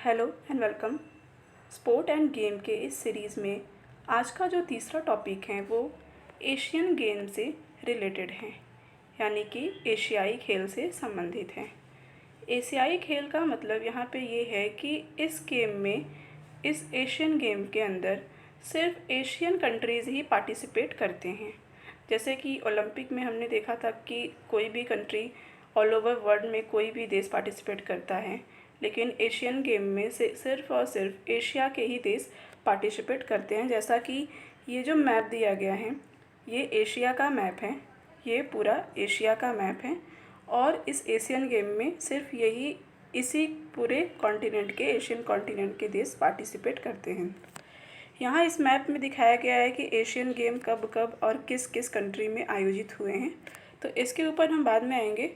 Hello and welcome. Sport end game के इस series में आज का जो तीसरा टॉपिक है वो एशियन गेम से रिलेटेड है, यानी कि एशियाई खेल से संबंधित है। एशियाई खेल का मतलब यहाँ पे ये है कि इस गेम में, इस एशियन गेम के अंदर सिर्फ एशियन कंट्रीज़ ही पार्टिसिपेट करते हैं। जैसे कि ओलंपिक में हमने देखा था कि कोई भी कंट्री ऑल ओवर वर्ल्ड में कोई भी देश पार्टिसिपेट करता है, लेकिन एशियन गेम में से सिर्फ और सिर्फ एशिया के ही देश पार्टिसिपेट करते हैं। जैसा कि ये जो मैप दिया गया है ये एशिया का मैप है, ये पूरा एशिया का मैप है और इस एशियन गेम में सिर्फ यही इसी पूरे कॉन्टिनेंट के, एशियन कॉन्टिनेंट के देश पार्टिसिपेट करते हैं। यहाँ इस मैप में दिखाया गया है कि एशियन गेम कब कब और किस किस कंट्री में आयोजित हुए हैं, तो इसके ऊपर हम बाद में आएंगे।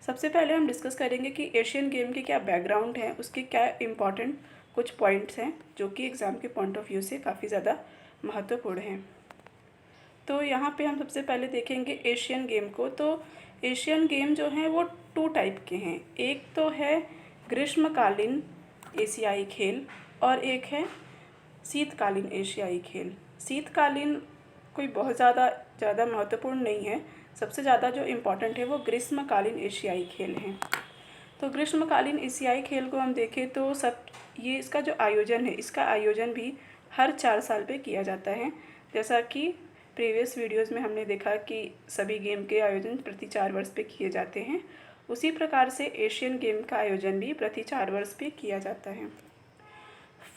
सबसे पहले हम डिस्कस करेंगे कि एशियन गेम के क्या बैकग्राउंड है, उसके क्या इम्पॉर्टेंट कुछ पॉइंट्स हैं जो कि एग्ज़ाम के पॉइंट ऑफ व्यू से काफ़ी ज़्यादा महत्वपूर्ण हैं। तो यहाँ पे हम सबसे पहले देखेंगे एशियन गेम को। तो एशियन गेम जो हैं वो 2 टाइप के हैं। एक तो है ग्रीष्मकालीन एशियाई खेल और एक है शीतकालीन एशियाई खेल। शीतकालीन कोई बहुत ज़्यादा महत्वपूर्ण नहीं है, सबसे ज़्यादा जो इम्पोर्टेंट है वो ग्रीष्मकालीन एशियाई खेल हैं। तो ग्रीष्मकालीन एशियाई खेल को हम देखें तो ये इसका जो आयोजन है, इसका आयोजन भी हर 4 साल पे किया जाता है। जैसा कि प्रीवियस वीडियोस में हमने देखा कि सभी गेम के आयोजन प्रति 4 वर्ष पे किए जाते हैं, उसी प्रकार से एशियन गेम का आयोजन भी प्रति 4 वर्ष पे किया जाता है।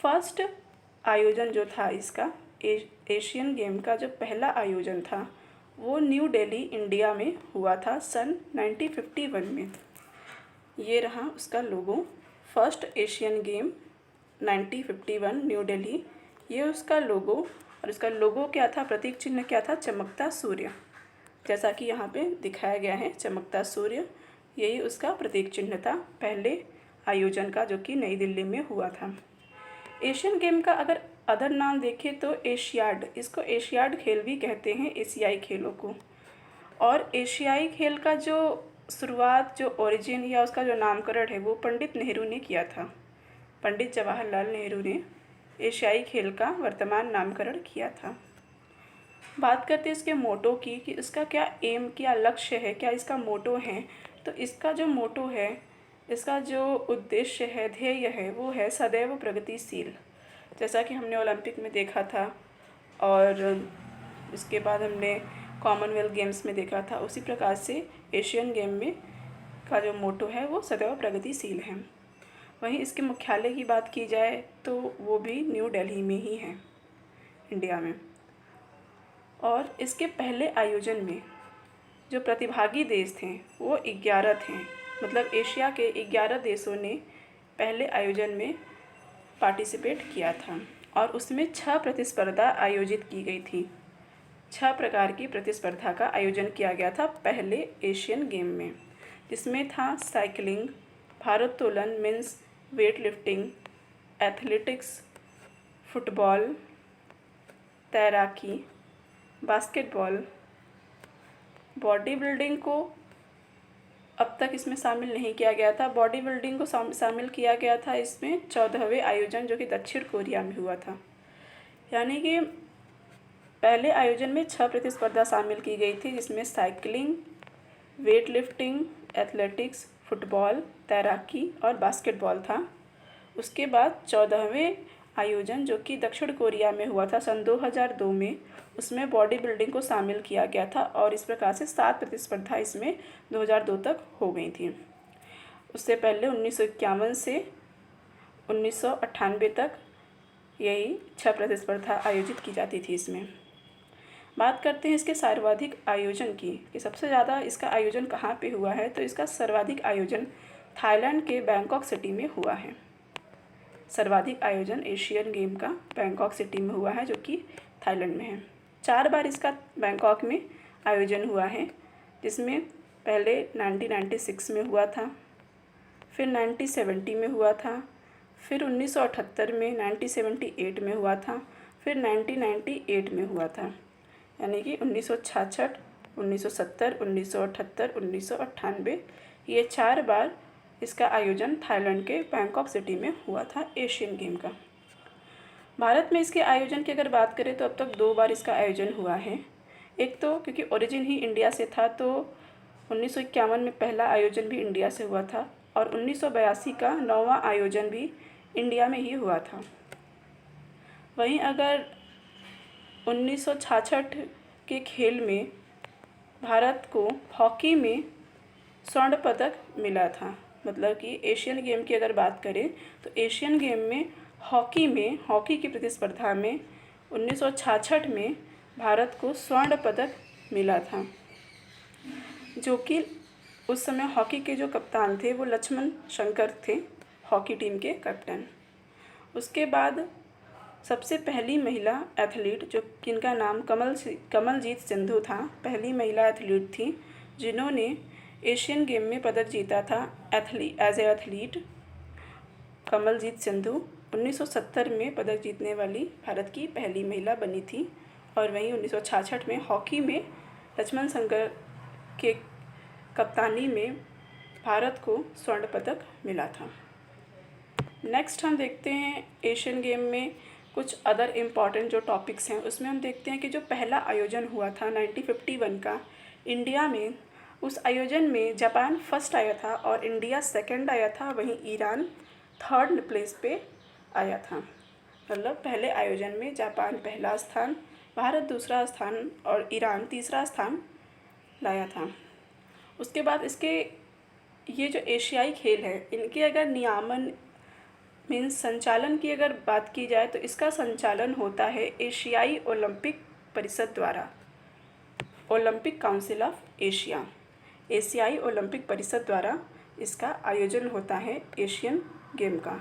फर्स्ट आयोजन जो था इसका, एशियन गेम का जो पहला आयोजन था वो न्यू दिल्ली इंडिया में हुआ था सन 1951 में। ये रहा उसका logo, first Asian game 1951 new Delhi, ये उसका लोगो। और इसका लोगो क्या था, प्रतीक चिन्ह क्या था, चमकता सूर्य। जैसा कि यहाँ पे दिखाया गया है चमकता सूर्य, यही उसका प्रतीक चिन्ह था पहले आयोजन का, जो कि नई दिल्ली में हुआ था। एशियन गेम का अगर अदर नाम देखें तो एशियाड, इसको एशियाड खेल भी कहते हैं, एशियाई खेलों को। और एशियाई खेल का जो शुरुआत, जो ओरिजिन या उसका जो नामकरण है वो पंडित नेहरू ने किया था। पंडित जवाहरलाल नेहरू ने एशियाई खेल का वर्तमान नामकरण किया था। बात करते हैं इसके मोटो की कि इसका क्या एम, क्या लक्ष्य है, क्या इसका मोटो है। तो इसका जो मोटो है, इसका जो उद्देश्य है, ध्येय है, वो है सदैव प्रगतिशील। जैसा कि हमने ओलंपिक में देखा था और इसके बाद हमने कॉमनवेल्थ गेम्स में देखा था, उसी प्रकार से एशियन गेम में का जो मोटो है वो सदैव प्रगतिशील है। वहीं इसके मुख्यालय की बात की जाए तो वो भी न्यू दिल्ली में ही है, इंडिया में। और इसके पहले आयोजन में जो प्रतिभागी देश थे वो 11 थे, मतलब एशिया के 11 देशों ने पहले आयोजन में पार्टिसिपेट किया था और उसमें 6 प्रतिस्पर्धा आयोजित की गई थी। 6 प्रकार की प्रतिस्पर्धा का आयोजन किया गया था पहले एशियन गेम में, जिसमें था साइकिलिंग, भारोत्तोलन means weight lifting, athletics, football, तैराकी, बास्केटबॉल। बॉडी बिल्डिंग को अब तक इसमें शामिल नहीं किया गया था। बॉडी बिल्डिंग को शामिल किया गया था इसमें 14वें आयोजन, जो कि दक्षिण कोरिया में हुआ था। यानी कि पहले आयोजन में 6 प्रतिस्पर्धा शामिल की गई थी, जिसमें cycling, weight lifting, athletics, football, तैराकी और बास्केटबॉल था। उसके बाद 14वें आयोजन, जो कि दक्षिण कोरिया में हुआ था सन 2002 में, उसमें बॉडी बिल्डिंग को शामिल किया गया था और इस प्रकार से 7 प्रतिस्पर्धा इसमें 2002 तक हो गई थी। उससे पहले 1951 से 1998 तक यही 6 प्रतिस्पर्धा आयोजित की जाती थी इसमें। बात करते हैं इसके सर्वाधिक आयोजन की, कि सबसे ज़्यादा इसका आयोजन कहाँ पे हुआ है। तो इसका सर्वाधिक आयोजन थाईलैंड के बैंकॉक सिटी में हुआ है। सर्वाधिक आयोजन एशियन गेम का बैंकॉक सिटी में हुआ है, जो कि थाईलैंड में है। 4 बार इसका बैंकॉक में आयोजन हुआ है, जिसमें पहले 1996 में हुआ था, फिर 1970 में हुआ था, फिर 1978 में, 1978 में हुआ था, फिर 1998 में हुआ था। यानी कि 1966, 1970, 1978, 1998, ये 4 बार इसका आयोजन थाईलैंड के बैंकॉक सिटी में हुआ था एशियन गेम का। भारत में इसके आयोजन की अगर बात करें तो अब तक 2 बार इसका आयोजन हुआ है। एक तो क्योंकि ओरिजिन ही इंडिया से था तो 1951 में पहला आयोजन भी इंडिया से हुआ था और 1982 का 9वां आयोजन भी इंडिया में ही हुआ था। वहीं अगर 1966 के खेल में भारत को हॉकी में स्वर्ण पदक मिला था। मतलब कि एशियन गेम की अगर बात करें तो एशियन गेम में हॉकी की प्रतिस्पर्धा में 1966 में भारत को स्वर्ण पदक मिला था, जो कि उस समय हॉकी के जो कप्तान थे वो लक्ष्मण शंकर थे, हॉकी टीम के कैप्टन। उसके बाद सबसे पहली महिला एथलीट जिनका नाम कमलजीत सिंधु था, पहली महिला एथलीट थी जिन्होंने एशियन गेम में पदक जीता था as a athlete. Kamaljeet Sindhu 1970 में पदक जीतने वाली भारत की पहली महिला बनी थी। और वहीं 1966 में हॉकी में लक्ष्मण शंकर के कप्तानी में भारत को स्वर्ण पदक मिला था। नेक्स्ट हम देखते हैं एशियन गेम में कुछ अदर इम्पॉर्टेंट जो टॉपिक्स हैं, उसमें हम देखते हैं कि जो पहला आयोजन हुआ था 1951 का इंडिया में, उस आयोजन में जापान फर्स्ट आया था और इंडिया सेकंड आया था, वहीं ईरान थर्ड प्लेस पे आया था। मतलब पहले आयोजन में जापान पहला स्थान, भारत दूसरा स्थान और ईरान तीसरा स्थान लाया था। उसके बाद इसके ये जो एशियाई खेल है इनके अगर नियामन मीन्स संचालन की अगर बात की जाए तो इसका संचालन होता है एशियाई ओलंपिक परिषद द्वारा, ओलंपिक काउंसिल ऑफ एशिया, एशियाई ओलंपिक परिषद द्वारा इसका आयोजन होता है एशियन गेम का।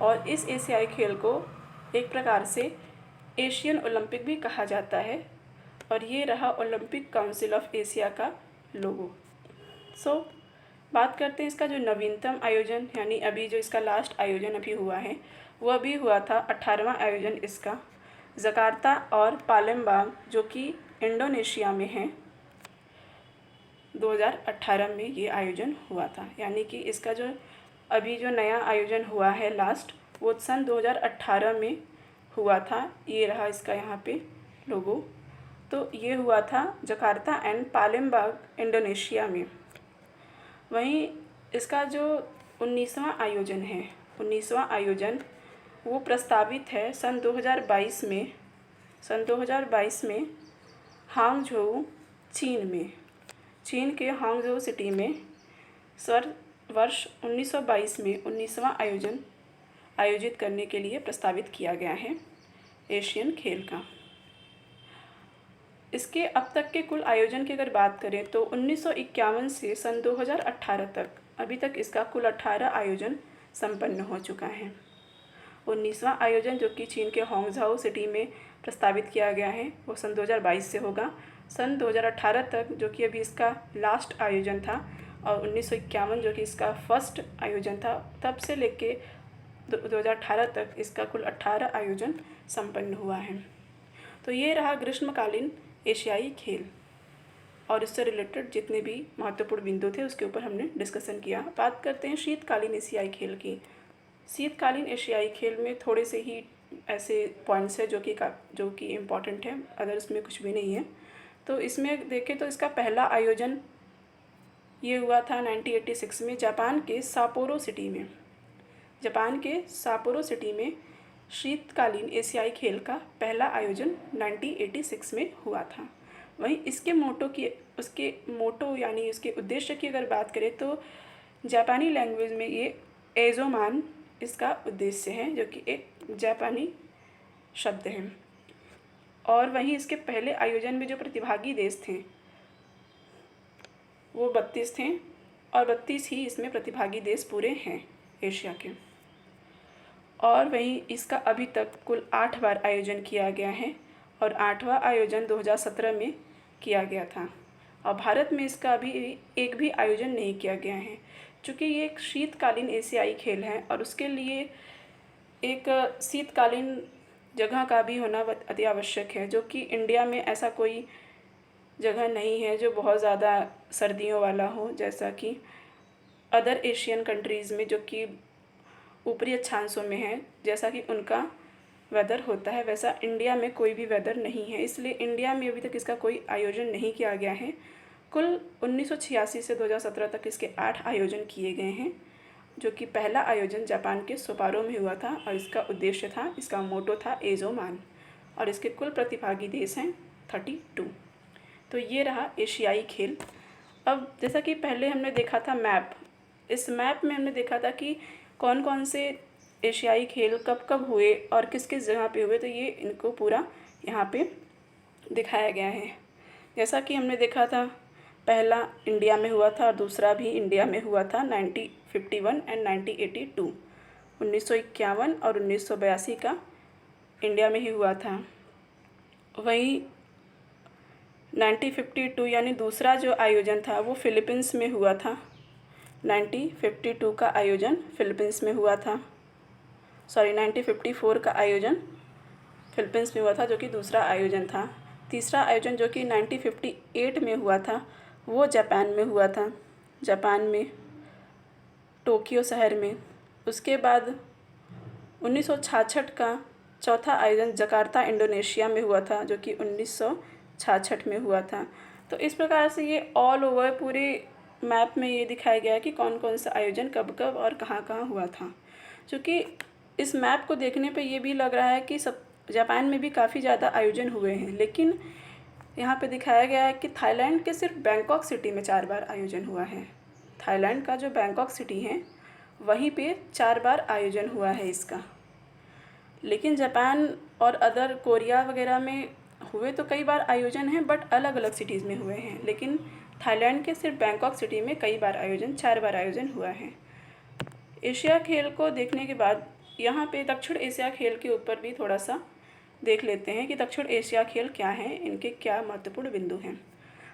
और इस एशियाई खेल को एक प्रकार से एशियन ओलंपिक भी कहा जाता है और ये रहा ओलंपिक काउंसिल ऑफ एशिया का लोगो। बात करते हैं इसका जो नवीनतम आयोजन, यानी अभी जो इसका लास्ट आयोजन अभी हुआ है वो अभी हुआ था 18वां आयोजन इसका जकार्ता और पालेमबांग जो कि इंडोनेशिया में है। 2018 में ये आयोजन हुआ था, यानी कि इसका जो अभी जो नया आयोजन हुआ है लास्ट वो सन 2018 में हुआ था। ये रहा इसका यहाँ पे लोगो। तो ये हुआ था जकार्ता एंड पालेमबांग इंडोनेशिया में। वहीं इसका जो 19वां आयोजन है, 19वां आयोजन वो प्रस्तावित है सन 2022 में, सन 2022 में हांगझोउ चीन के हांगझोउ सिटी में वर्ष 1922 में 19वां आयोजन आयोजित करने के लिए प्रस्तावित किया गया है एशियन खेल का। इसके अब तक के कुल आयोजन की अगर बात करें तो 1951 से सन 2018 तक अभी तक इसका कुल 18 आयोजन संपन्न हो चुका है। 19वां आयोजन जो कि चीन के हांगझोउ सिटी में प्रस्तावित किया गया है वो सन 2022 से होगा। सन 2018 तक जो कि अभी इसका लास्ट आयोजन था और 1951 जो कि इसका फर्स्ट आयोजन था, तब से लेके 2018 तक इसका कुल 18 आयोजन संपन्न हुआ है। तो ये रहा ग्रीष्मकालीन एशियाई खेल और इससे रिलेटेड जितने भी महत्वपूर्ण बिंदु थे उसके ऊपर हमने डिस्कशन किया। बात करते हैं शीतकालीन एशियाई खेल की। शीतकालीन एशियाई खेल में थोड़े से ही ऐसे पॉइंट्स है जो कि इम्पॉर्टेंट है, अदर इसमें कुछ भी नहीं है। तो इसमें देखें तो इसका पहला आयोजन ये हुआ था 1986 में जापान के सापोरो सिटी में शीतकालीन एशियाई खेल का पहला आयोजन 1986 में हुआ था। वहीं इसके मोटो यानी उसके उद्देश्य की अगर बात करें तो जापानी लैंग्वेज में ये एजोमान इसका उद्देश्य है, जो कि एक जापानी शब्द है। और वहीं इसके पहले आयोजन में जो प्रतिभागी देश थे वो 32 थे और 32 ही इसमें प्रतिभागी देश पूरे हैं एशिया के। और वहीं इसका अभी तक कुल 8 बार आयोजन किया गया है और 8वां आयोजन 2017 में किया गया था और भारत में इसका अभी एक भी आयोजन नहीं किया गया है। चूँकि ये एक शीतकालीन एशियाई खेल है और उसके लिए एक शीतकालीन जगह का भी होना अति आवश्यक है, जो कि इंडिया में ऐसा कोई जगह नहीं है जो बहुत ज़्यादा सर्दियों वाला हो, जैसा कि अदर एशियन कंट्रीज़ में जो कि ऊपरी अक्षांशों में है, जैसा कि उनका वेदर होता है वैसा इंडिया में कोई भी वेदर नहीं है, इसलिए इंडिया में अभी तक इसका कोई आयोजन नहीं किया गया है। कुल 1986 से 2017 तक इसके 8 आयोजन किए गए हैं, जो कि पहला आयोजन जापान के सोपारो में हुआ था और इसका उद्देश्य था, इसका मोटो था एजो मान, और इसके कुल प्रतिभागी देश हैं 32। तो ये रहा एशियाई खेल। अब जैसा कि पहले हमने देखा था मैप, इस मैप में हमने देखा था कि कौन कौन से एशियाई खेल कब कब हुए और किस किस जगह पे हुए, तो ये इनको पूरा यहाँ पे दिखाया गया है। जैसा कि हमने देखा था पहला इंडिया में हुआ था और दूसरा भी इंडिया में हुआ था 1951 एंड 1982, 1951 और 1982 का इंडिया में ही हुआ था। वहीं 1952 यानी दूसरा जो आयोजन था वो फिलीपींस में हुआ था। 1952 का आयोजन फिलीपींस में हुआ था, 1954 का आयोजन फिलीपींस में हुआ था, जो कि दूसरा आयोजन था। तीसरा आयोजन जो कि 1958 में हुआ था वो जापान में हुआ था, जापान में टोक्यो शहर में। उसके बाद 1966 का चौथा आयोजन जकार्ता इंडोनेशिया में हुआ था, जो कि 1966 में हुआ था। तो इस प्रकार से ये ऑल ओवर पूरे मैप में ये दिखाया गया है कि कौन कौन सा आयोजन कब कब और कहाँ कहाँ हुआ था। क्योंकि इस मैप को देखने पे ये भी लग रहा है कि सब जापान में भी काफ़ी ज़्यादा आयोजन हुए हैं, लेकिन यहाँ पे दिखाया गया है कि थाईलैंड के सिर्फ बैंकॉक सिटी में 4 बार आयोजन हुआ है। थाईलैंड का जो बैंकॉक सिटी है वहीं पे 4 बार आयोजन हुआ है इसका। लेकिन जापान और अदर कोरिया वगैरह में हुए तो कई बार आयोजन हैं, बट अलग अलग सिटीज़ में हुए हैं। लेकिन थाईलैंड के सिर्फ बैंकॉक सिटी में कई बार आयोजन 4 बार आयोजन हुआ है। एशिया खेल को देखने के बाद यहाँ पे दक्षिण एशिया खेल के ऊपर भी थोड़ा सा देख लेते हैं कि दक्षिण एशिया खेल क्या हैं, इनके क्या महत्वपूर्ण बिंदु हैं।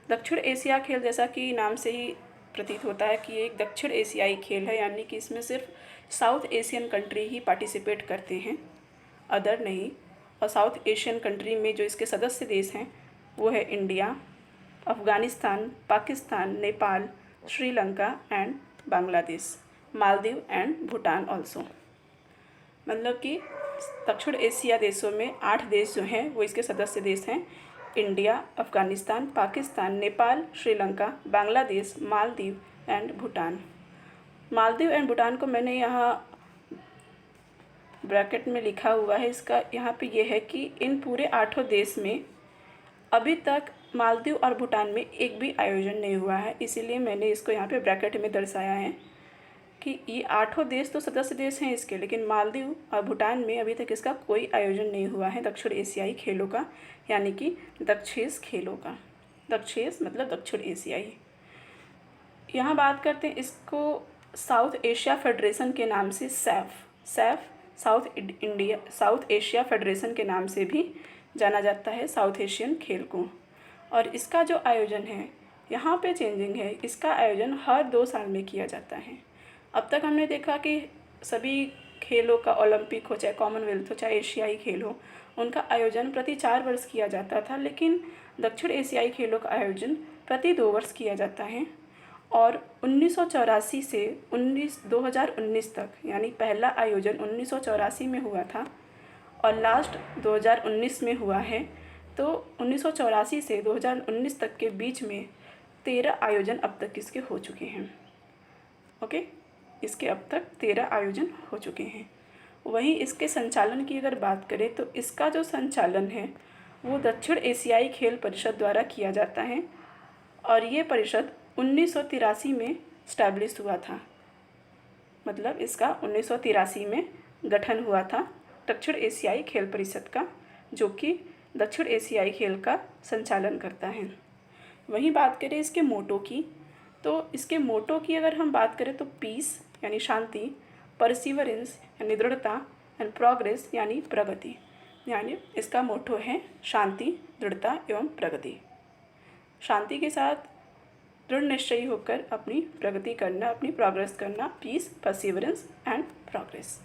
दक्षिण एशिया खेल जैसा कि नाम से ही प्रतीत होता है कि ये एक दक्षिण एशियाई खेल है, यानी कि इसमें सिर्फ साउथ एशियन कंट्री ही पार्टिसिपेट करते हैं, अदर नहीं। और साउथ एशियन कंट्री में जो इसके सदस्य देश हैं वो है India, Afghanistan, Pakistan, Nepal, Sri Lanka and Bangladesh, Maldives and Bhutan also. मतलब कि दक्षिण एशिया देशों में 8 देश जो हैं वो इसके सदस्य देश हैं, India, Afghanistan, Pakistan, Nepal, Sri Lanka, Bangladesh, Maldives and Bhutan. Maldives and Bhutan को मैंने यहाँ ब्रैकेट में लिखा हुआ है। इसका यहाँ पे ये है कि इन पूरे 8 देश में अभी तक मालदीव और भूटान में एक भी आयोजन नहीं हुआ है, इसीलिए मैंने इसको यहाँ पे ब्रैकेट में दर्शाया है कि ये 8 देश तो सदस्य देश हैं इसके, लेकिन मालदीव और भूटान में अभी तक इसका कोई आयोजन नहीं हुआ है दक्षिण एशियाई खेलों का, यानी कि दक्षेश खेलों का। दक्षेश मतलब दक्षिण एशियाई। यहाँ बात करते हैं, इसको साउथ एशिया फेडरेशन के नाम से सैफ साउथ एशिया फेडरेशन के नाम से भी जाना जाता है साउथ एशियन खेल को। और इसका जो आयोजन है यहाँ पे चेंजिंग है, इसका आयोजन हर 2 साल में किया जाता है। अब तक हमने देखा कि सभी खेलों का, ओलंपिक हो चाहे कॉमनवेल्थ हो चाहे एशियाई खेल हो, उनका आयोजन प्रति 4 वर्ष किया जाता था, लेकिन दक्षिण एशियाई खेलों का आयोजन प्रति 2 वर्ष किया जाता है। और 1984 से 2019 तक, यानी पहला आयोजन 1984 में हुआ था और लास्ट 2019 में हुआ है, तो 1984 से 2019 तक के बीच में 13 आयोजन अब तक इसके हो चुके हैं। ओके, इसके अब तक 13 आयोजन हो चुके हैं। वहीं इसके संचालन की अगर बात करें तो इसका जो संचालन है वो दक्षिण एशियाई खेल परिषद द्वारा किया जाता है, और ये परिषद 1983 में स्टैब्लिश हुआ था। मतलब इसका 1983 में गठन हुआ था दक्षिण एशियाई खेल परिषद का, जो कि दक्षिण एशियाई खेल का संचालन करता है। वहीं बात करें इसके मोटो की, तो इसके मोटो की अगर हम बात करें तो पीस यानी शांति, परसिवरेंस यानी दृढ़ता एंड प्रोग्रेस यानी प्रगति। यानी इसका मोटो है शांति, दृढ़ता एवं प्रगति। शांति के साथ दृढ़ निश्चयी होकर अपनी प्रगति करना, अपनी प्रोग्रेस करना, पीस, परसिवरेंस एंड प्रोग्रेस।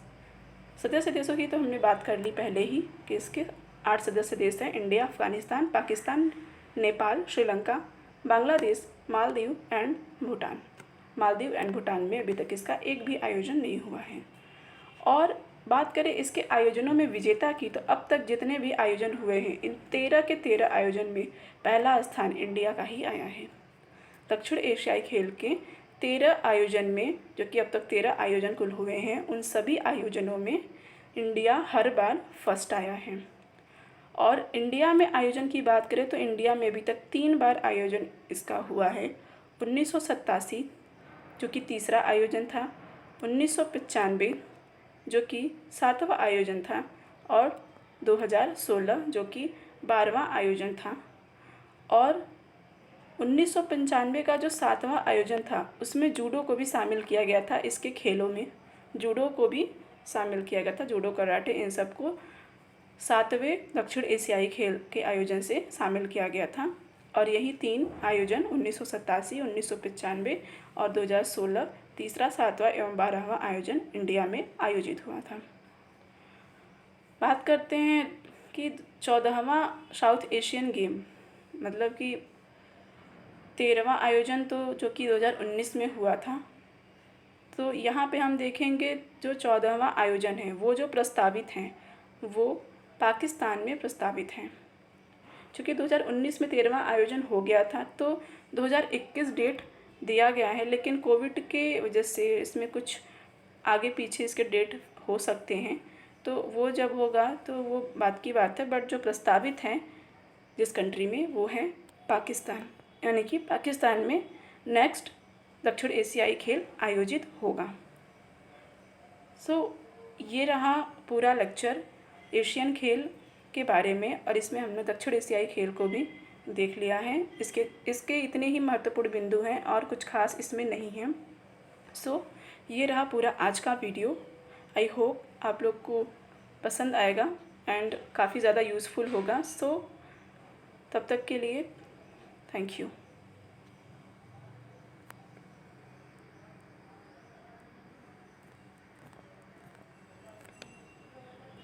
सदस्य देशों की तो हमने बात कर ली पहले ही कि इसके 8 सदस्य देश हैं, India, Afghanistan, Pakistan, Nepal, Sri Lanka, Bangladesh, Maldives and Bhutan. Maldives and Bhutan में अभी तक इसका एक भी आयोजन नहीं हुआ है। और बात करें इसके आयोजनों में विजेता की, तो अब तक जितने भी आयोजन हुए हैं इन 13 के 13 आयोजन में पहला स्थान इंडिया का ही आया है। दक्षिण एशियाई खेल के 13 आयोजन में, जो कि अब तक 13 आयोजन कुल हुए हैं, उन सभी आयोजनों में इंडिया हर बार फर्स्ट आया है। और इंडिया में आयोजन की बात करें तो इंडिया में अभी तक 3 बार आयोजन इसका हुआ है। 1987 जो कि तीसरा आयोजन था, 1995 जो कि 7वां आयोजन था, और 2016 जो कि 12वां आयोजन था। और 1995 का जो 7वां आयोजन था उसमें जूडो को भी शामिल किया गया था। इसके खेलों में जूडो को भी शामिल किया गया था, जूडो कराटे इन सबको 7वें दक्षिण एशियाई खेल के आयोजन से शामिल किया गया था। और यही 3 आयोजन 1987, 1995 और 2016 तीसरा, 7वां एवं 12वां आयोजन इंडिया में आयोजित हुआ था। बात करते हैं कि 14वां साउथ एशियन गेम, मतलब कि 13वां आयोजन तो जो कि 2019 में हुआ था। तो यहाँ पे हम देखेंगे जो 14वां आयोजन है वो जो प्रस्तावित हैं वो पाकिस्तान में प्रस्तावित हैं। चूँकि 2019 में 13वां आयोजन हो गया था तो 2021 डेट दिया गया है, लेकिन कोविड के वजह से इसमें कुछ आगे पीछे इसके डेट हो सकते हैं, तो वो जब होगा तो वो बात की बात है। बट जो प्रस्तावित हैं जिस कंट्री में वो है पाकिस्तान, यानी कि पाकिस्तान में नेक्स्ट दक्षिण एशियाई खेल आयोजित होगा। ये रहा पूरा लेक्चर एशियन खेल के बारे में, और इसमें हमने दक्षिण एशियाई खेल को भी देख लिया है। इसके इतने ही महत्वपूर्ण बिंदु हैं और कुछ खास इसमें नहीं है। ये रहा पूरा आज का वीडियो। आई होप आप लोग को पसंद आएगा एंड काफ़ी ज़्यादा यूज़फुल होगा। तब तक के लिए थैंक यू।